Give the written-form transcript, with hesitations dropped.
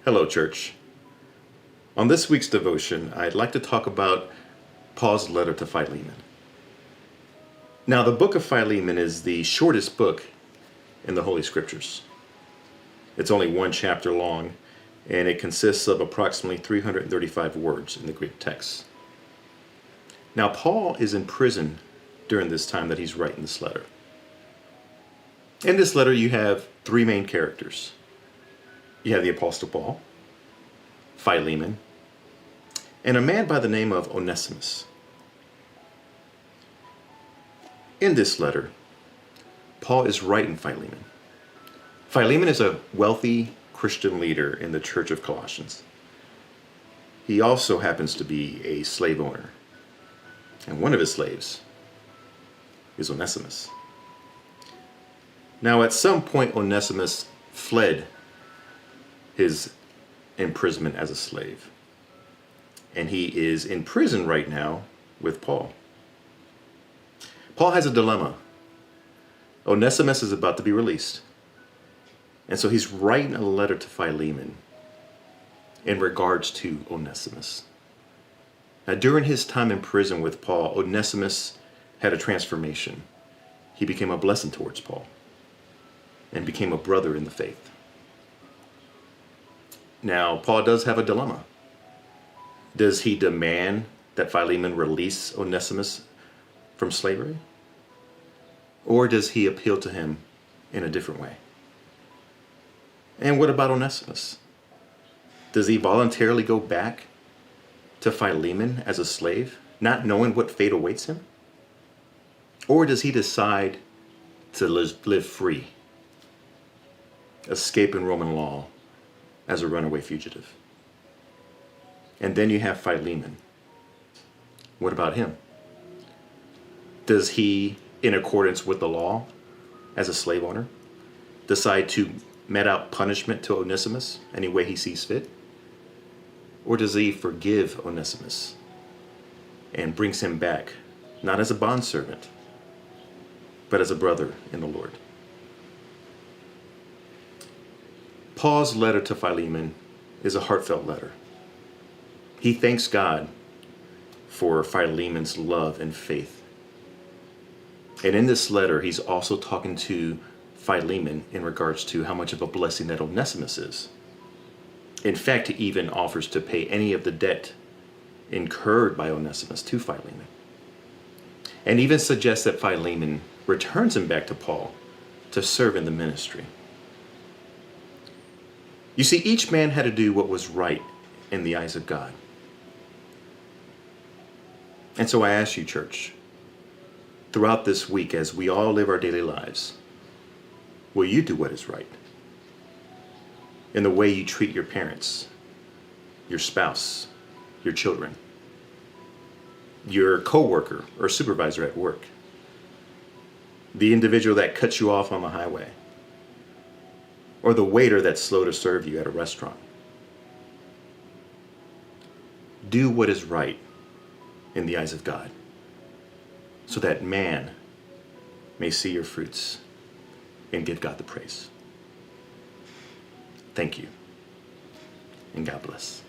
Hello, church. On this week's devotion, I'd like to talk about Paul's letter to Philemon. Now, the book of Philemon is the shortest book in the Holy Scriptures. It's only one chapter long, and it consists of approximately 335 words in the Greek text. Now, Paul is in prison during this time that he's writing this letter. In this letter, you have three main characters. You have the Apostle Paul, Philemon, and a man by the name of Onesimus. In this letter, Paul is writing Philemon. Philemon is a wealthy Christian leader in the church of Colossians. He also happens to be a slave owner, and one of his slaves is Onesimus. Now, at some point, Onesimus fled his imprisonment as a slave, and he is in prison right now with Paul. Paul has a dilemma. Onesimus is about to be released, and so he's writing a letter to Philemon in regards to Onesimus. Now, during his time in prison with Paul, Onesimus had a transformation. He became a blessing towards Paul and became a brother in the faith. Now, Paul does have a dilemma. Does he demand that Philemon release Onesimus from slavery? Or does he appeal to him in a different way? And what about Onesimus? Does he voluntarily go back to Philemon as a slave, not knowing what fate awaits him? Or does he decide to live free, escaping Roman law as a runaway fugitive? And then you have Philemon. What about him? Does he, in accordance with the law, as a slave owner, decide to mete out punishment to Onesimus any way he sees fit? Or does he forgive Onesimus and brings him back, not as a bondservant, but as a brother in the Lord? Paul's letter to Philemon is a heartfelt letter. He thanks God for Philemon's love and faith. And in this letter, he's also talking to Philemon in regards to how much of a blessing that Onesimus is. In fact, he even offers to pay any of the debt incurred by Onesimus to Philemon, and even suggests that Philemon returns him back to Paul to serve in the ministry. You see, each man had to do what was right in the eyes of God. And so I ask you, church, throughout this week, as we all live our daily lives, will you do what is right? In the way you treat your parents, your spouse, your children, your coworker or supervisor at work, the individual that cuts you off on the highway, or the waiter that's slow to serve you at a restaurant. Do what is right in the eyes of God, so that man may see your fruits and give God the praise. Thank you, and God bless.